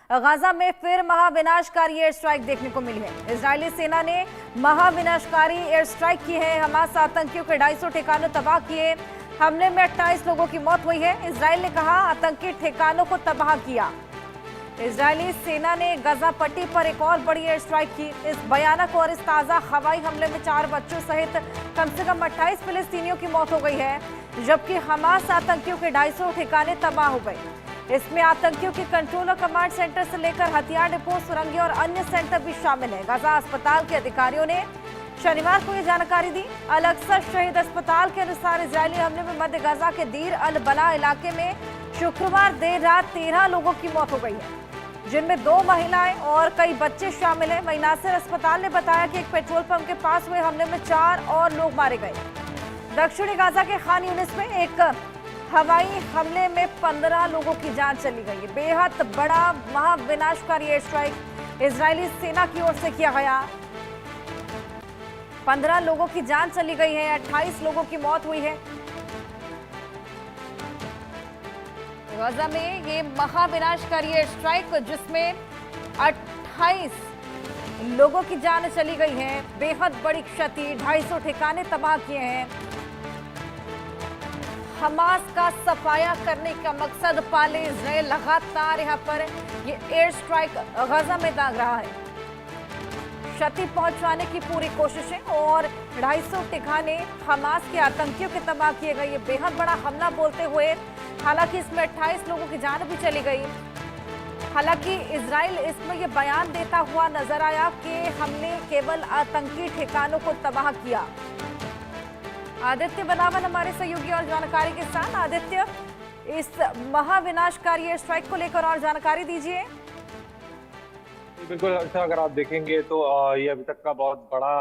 Gaza में फिर महाविनाशकारी air strike देखने को मिली है। इजरायली सेना ने महाविनाशकारी एयर स्ट्राइक की है। हमास आतंकियों के 250 ठिकानों तबाह किए। हमले में 28 लोगों की मौत हुई है। इजरायल ने कहा आतंकी ठिकानों को तबाह किया। इजरायली सेना ने गाजा पट्टी पर एक और बड़ी एयर स्ट्राइक की। इस भयानक और इस ताजा हवाई हमले में 4 बच्चों सहित कम से कम 28 फिलिस्तीनियों की मौत हो गई है, जबकि हमास आतंकियों के 250 ठिकाने तबाह हो गए। इसमें आतंकियों के कंट्रोल और कमांड सेंटर से लेकर हथियार डिपो, सुरंगें और अन्य सेंटर भी शामिल है। गाजा अस्पताल के अधिकारियों ने शनिवार को यह जानकारी दी। अल-अक्सा शहीद अस्पताल के अनुसार इजरायली हमले में मध्य गाजा के दीर अल बला इलाके में शुक्रवार देर रात 13 लोगों की मौत हो गई है, जिनमें 2 महिलाएं और कई बच्चे शामिल हैं। वहीं नासिर अस्पताल ने बताया कि एक पेट्रोल पंप के पास हुए हमले में 4 और लोग मारे गए। दक्षिणी गाजा के खान यूनिस में एक हवाई हमले में 15 लोगों की जान चली गई। बेहद बड़ा महाविनाशकारी एयर स्ट्राइक इजरायली सेना की ओर से किया गया। 15 लोगों की जान चली गई है, 28 लोगों की मौत हुई है। गाजा में ये महाविनाशकारी एयर स्ट्राइक जिसमें 28 लोगों की जान चली गई है। बेहद बड़ी क्षति, 250 ठिकाने तबाह किए हैं। हमास का सफाया करने का मकसद पाले इजरायल लगातार यहां पर ये एयर स्ट्राइक गाजा में दाग रहा है। क्षति पहुंचाने की पूरी कोशिशें और 250 ठिकाने हमास के आतंकियों के तबाह किए गए। ये बेहद बड़ा हमला बोलते हुए हालांकि इसमें 28 लोगों की जान भी चली गई। हालांकि इजराइल इसमें यह बयान देता हुआ नजर आया कि हमने केवल आतंकी ठिकानों को तबाह किया। आदित्य बनावल हमारे सहयोगी और जानकारी के साथ। आदित्य, इस महाविनाशकारी एयर स्ट्राइक को लेकर और जानकारी दीजिए। बिल्कुल, अच्छा, अगर आप देखेंगे तो ये अभी तक का बहुत बड़ा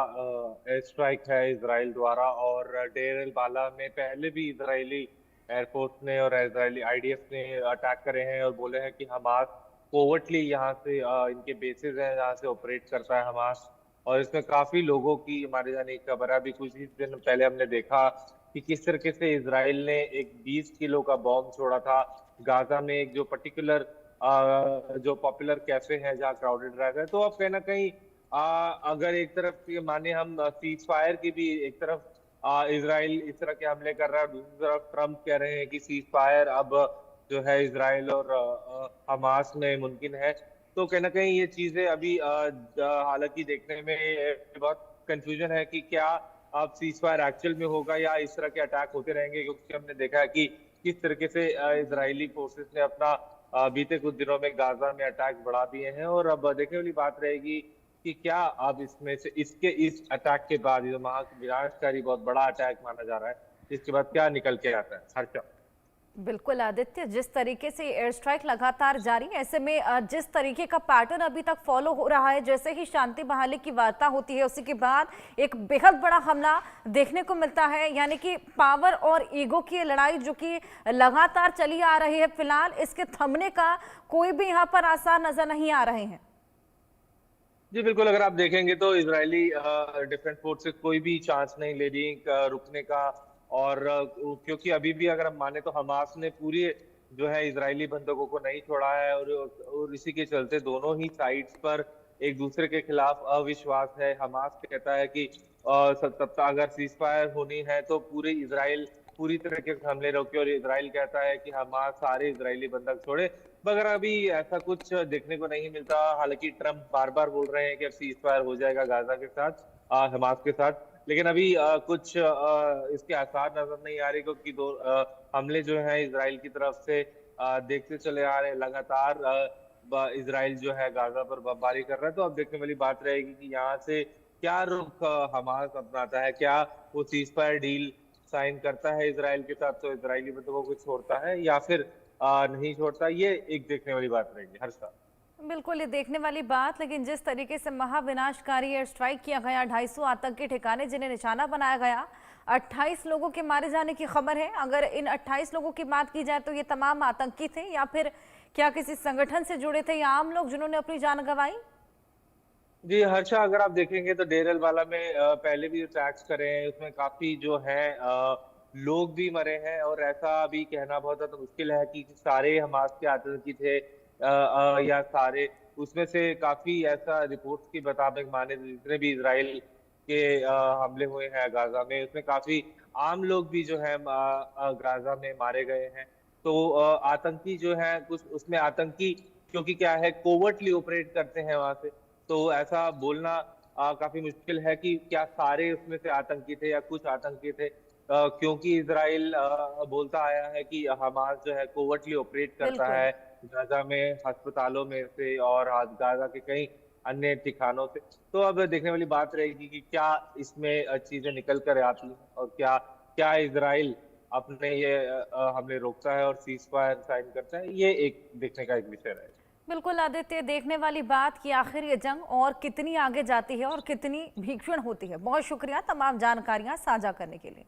एयर स्ट्राइक है इजराइल द्वारा। और डेर एल बाला में पहले भी इजरायली एयरफोर्स ने और इजरायली आईडीएफ ने अटैक करे हैं और बोले हैं कि हमास कोवर्टली यहाँ से इनके बेसिस हैं जहाँ से ऑपरेट करता है हमास। और इसमें काफी लोगों की मारे जाने की खबर है। अभी कुछ ही दिन पहले हमने देखा कि किस तरीके से इजराइल ने एक 20 किलो का बॉम्ब छोड़ा था गाजा में, एक जो पर्टिकुलर जो पॉपुलर कैफे है जहाँ क्राउडेड रहता है। तो अब कहीं ना कहीं अगर एक तरफ माने हम सीज फायर की भी एक तरफ इजराइल इस तरह के हमले कर रहा है, दूसरी तरफ ट्रम्प कह रहे हैं कि सीज फायर अब जो है इजराइल और हमास में मुमकिन है। तो कहीं ना कहीं ये चीजें अभी हालांकि देखने में बहुत कंफ्यूजन है कि क्या अब सीज फायर एक्चुअल में होगा या इस तरह के अटैक होते रहेंगे, क्योंकि हमने देखा है कि किस तरीके से इजरायली फोर्सेस ने अपना बीते कुछ दिनों में गाजा में अटैक बढ़ा दिए हैं। और अब देखने वाली बात रहेगी कि क्या अब इसमें से इस अटैक के बाद, जो विनाशकारी बहुत बड़ा अटैक माना जा रहा है, इसके बाद क्या निकल के आता है। हर्षा। बिल्कुल आदित्य, जिस तरीके से एयर स्ट्राइक लगातार जारी है, ऐसे में जिस तरीके का पैटर्न अभी तक फॉलो हो रहा है, जैसे ही शांति बहाली की वार्ता होती है उसी के बाद एक बेहद बड़ा हमला देखने को मिलता है। यानी कि पावर और ईगो की लड़ाई जो कि लगातार चली आ रही है, फिलहाल इसके थमने का कोई भी यहाँ पर आसार नजर नहीं आ रहे हैं। जी बिल्कुल, अगर आप देखेंगे तो इजरायली डिफेंस फोर्सेस कोई भी चांस नहीं ले रही रुकने का। और क्योंकि अभी भी अगर हम माने तो हमास ने पूरी जो है इजरायली बंधकों को नहीं छोड़ा है। और इसी के चलते दोनों ही साइड्स पर एक दूसरे के खिलाफ अविश्वास है। हमास कहता है कि तब अगर सीज फायर होनी है तो पूरे इजराइल पूरी तरीके से हमले रोके, और इजराइल कहता है कि हमास सारे इजरायली बंधक छोड़े। मगर अभी ऐसा कुछ देखने को नहीं मिलता। हालांकि ट्रम्प बार बार बोल रहे हैं कि अब सीज फायर हो जाएगा गाजा के साथ, हमास के साथ, लेकिन अभी कुछ इसके आसार नजर नहीं आ रहे, क्योंकि दो हमले जो है इजराइल की तरफ से देखते चले आ रहे हैं लगातार। इजराइल जो है गाजा पर बमबारी कर रहा है। तो अब देखने वाली बात रहेगी कि यहाँ से क्या रुख हमास अपनाता है। क्या वो सीज फायर डील साइन करता है इजराइल के साथ तो इजरायली बंधुओं को छोड़ता है, या फिर नहीं छोड़ता। ये एक देखने वाली बात रहेगी। हर्षा। बिल्कुल, ये देखने वाली बात, लेकिन जिस तरीके से महाविनाशकारी एयर स्ट्राइक किया गया, 250 आतंकी ठिकाने जिन्हें निशाना बनाया गया, 28 लोगों के मारे जाने की खबर है। अगर इन 28 लोगों की बात की जाए तो ये तमाम आतंकी थे या फिर क्या किसी संगठन से जुड़े थे या आम लोग जिन्होंने अपनी जान गंवाई? जी हर्षा, अगर आप देखेंगे तो डेर एल बाला में पहले भी अटैक्स करे हैं, उसमें काफी जो है लोग भी मरे हैं। और ऐसा भी कहना बहुत ज्यादा मुश्किल है कि सारे हमास के आतंकी थे या सारे, उसमें से काफी ऐसा रिपोर्ट्स के मुताबिक माने जितने भी इजराइल के हमले हुए हैं गाजा में, उसमें काफी आम लोग भी जो है गाजा में मारे गए हैं। तो आतंकी जो है कुछ उसमें आतंकी, क्योंकि क्या है कोवर्टली ऑपरेट करते हैं वहां से, तो ऐसा बोलना काफी मुश्किल है कि क्या सारे उसमें से आतंकी थे या कुछ आतंकी थे। क्योंकि इजराइल बोलता आया है कि हमास जो है कोवर्टली ऑपरेट करता बिल्कुल। है गाजा में, अस्पतालों में से और गाजा के कई अन्य ठिकानों से। तो अब देखने वाली बात रहेगी कि क्या इसमें चीजें निकल कर आती हैं और क्या क्या इजराइल अपने ये हमले रोकता है और सीज फायर साइन करता है, ये एक देखने का एक विषय रहेगा। बिल्कुल आदित्य, देखने वाली बात कि आखिर ये जंग और कितनी आगे जाती है और कितनी भीषण होती है। बहुत शुक्रिया तमाम जानकारियां साझा करने के लिए।